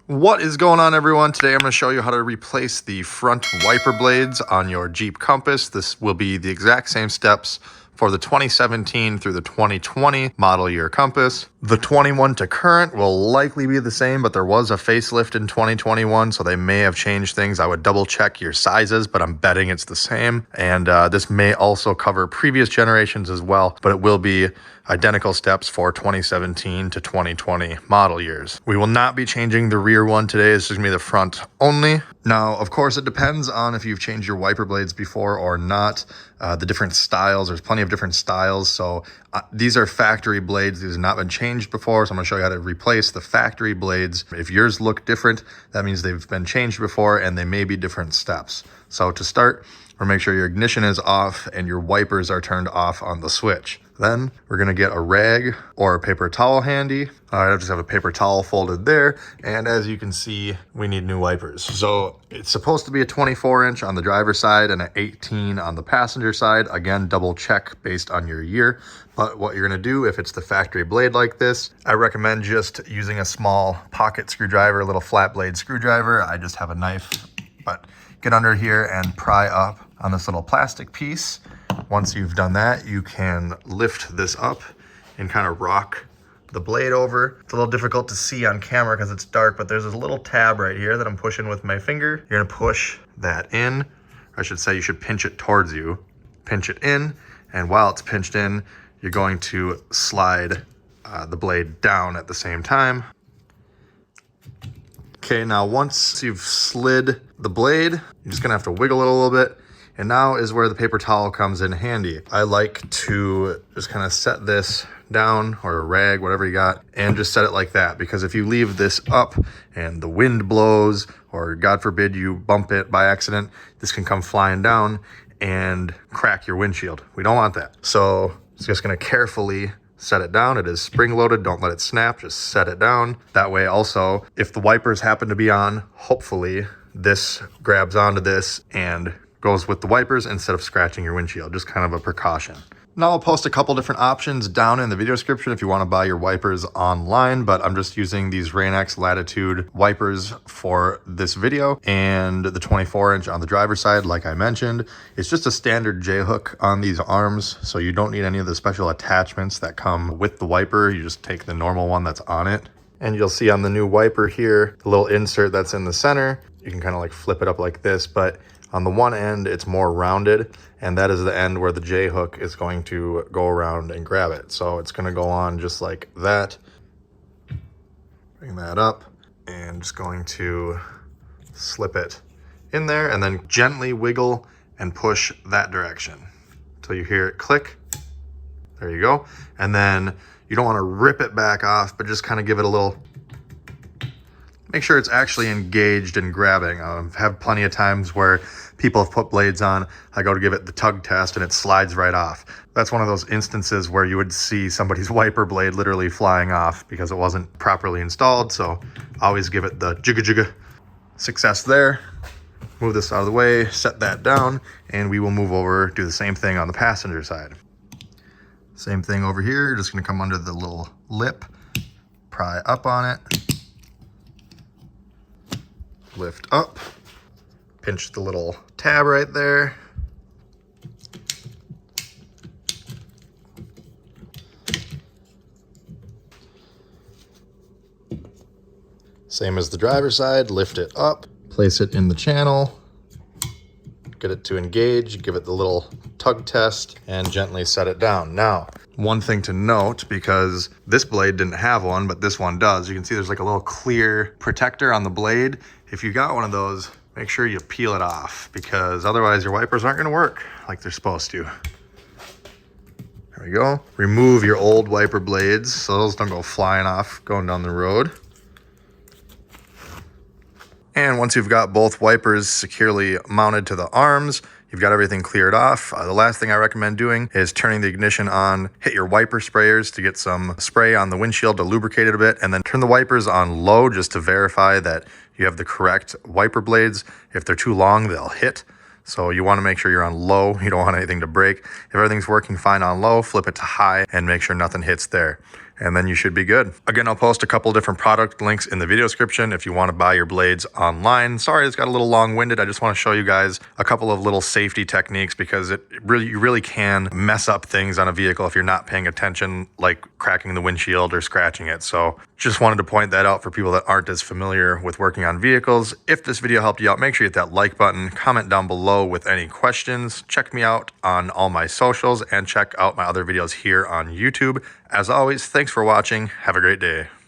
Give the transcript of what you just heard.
What is going on, everyone? Today I'm going to show you how to replace the front wiper blades on your Jeep Compass. This will be the exact same steps for the 2017 through the 2020 model year Compass. The 21 to current will likely be the same, but there was a facelift in 2021, so they may have changed things. I would double check your sizes, but I'm betting it's the same. And this may also cover previous generations as well, but it will be identical steps for 2017 to 2020 model years. We will not be changing the rear one today. It's just gonna be the front only. Now, of course, it depends on if you've changed your wiper blades before or not. The different styles, there's plenty of different styles. So these are factory blades. These have not been changed before. So I'm gonna show you how to replace the factory blades. If yours look different, that means they've been changed before and they may be different steps. So to start, we'll make sure your ignition is off and your wipers are turned off on the switch. Then we're gonna get a rag or a paper towel handy. I just have a paper towel folded there. And as you can see, we need new wipers. So it's supposed to be a 24-inch on the driver's side and an 18 on the passenger side. Again, double check based on your year. But what you're gonna do if it's the factory blade like this, I recommend just using a small pocket screwdriver, a little flat blade screwdriver. I just have a knife, but get under here and pry up on this little plastic piece. Once you've done that, you can lift this up and kind of rock the blade over. It's a little difficult to see on camera because it's dark, but there's this little tab right here that I'm pushing with my finger. You're gonna push that in, or I should say you should pinch it towards you. Pinch it in, and while it's pinched in, you're going to slide the blade down at the same time. Okay, now once you've slid the blade, you're just gonna have to wiggle it a little bit. And now is where the paper towel comes in handy. I like to just kind of set this down, or a rag, whatever you got, and just set it like that. Because if you leave this up and the wind blows, or God forbid you bump it by accident, this can come flying down and crack your windshield. We don't want that. So it's just gonna carefully set it down. It is spring loaded, don't let it snap, just set it down. That way also, if the wipers happen to be on, hopefully this grabs onto this and goes with the wipers instead of scratching your windshield, just kind of a precaution. Now I'll post a couple different options down in the video description if you want to buy your wipers online, but I'm just using these Rain-X Latitude wipers for this video, and the 24-inch on the driver's side, like I mentioned. It's just a standard J-hook on these arms, so you don't need any of the special attachments that come with the wiper. You just take the normal one that's on it. And you'll see on the new wiper here, the little insert that's in the center, you can kind of like flip it up like this, but on the one end, it's more rounded, and that is the end where the J-hook is going to go around and grab it. So it's gonna go on just like that. Bring that up, and just going to slip it in there, and then gently wiggle and push that direction until you hear it click. There you go. And then you don't wanna rip it back off, but just kind of give it a little, make sure it's actually engaged and grabbing. I've had plenty of times where people have put blades on, I go to give it the tug test and it slides right off. That's one of those instances where you would see somebody's wiper blade literally flying off because it wasn't properly installed. So always give it the jigga jigga. Success there. Move this out of the way, set that down, and we will move over, do the same thing on the passenger side. Same thing over here, you're just gonna come under the little lip, pry up on it, lift up, pinch the little tab right there. Same as the driver's side, lift it up, place it in the channel, get it to engage, give it the little tug test, and gently set it down. Now, one thing to note, because this blade didn't have one, but this one does, you can see there's like a little clear protector on the blade. If you got one of those, make sure you peel it off, because otherwise your wipers aren't gonna work like they're supposed to. There we go. Remove your old wiper blades so those don't go flying off going down the road. And once you've got both wipers securely mounted to the arms, you've got everything cleared off. The last thing I recommend doing is turning the ignition on, hit your wiper sprayers to get some spray on the windshield to lubricate it a bit, and then turn the wipers on low just to verify that you have the correct wiper blades. If they're too long, they'll hit. So you want to make sure you're on low. You don't want anything to break. If everything's working fine on low, flip it to high and make sure nothing hits there. and then you should be good. Again, I'll post a couple different product links in the video description if you want to buy your blades online. Sorry, it's got a little long-winded. I just want to show you guys a couple of little safety techniques because you really can mess up things on a vehicle if you're not paying attention, like cracking the windshield or scratching it. So just wanted to point that out for people that aren't as familiar with working on vehicles. If this video helped you out, make sure you hit that like button, comment down below with any questions, check me out on all my socials, and check out my other videos here on YouTube. As always, thanks for watching. Have a great day.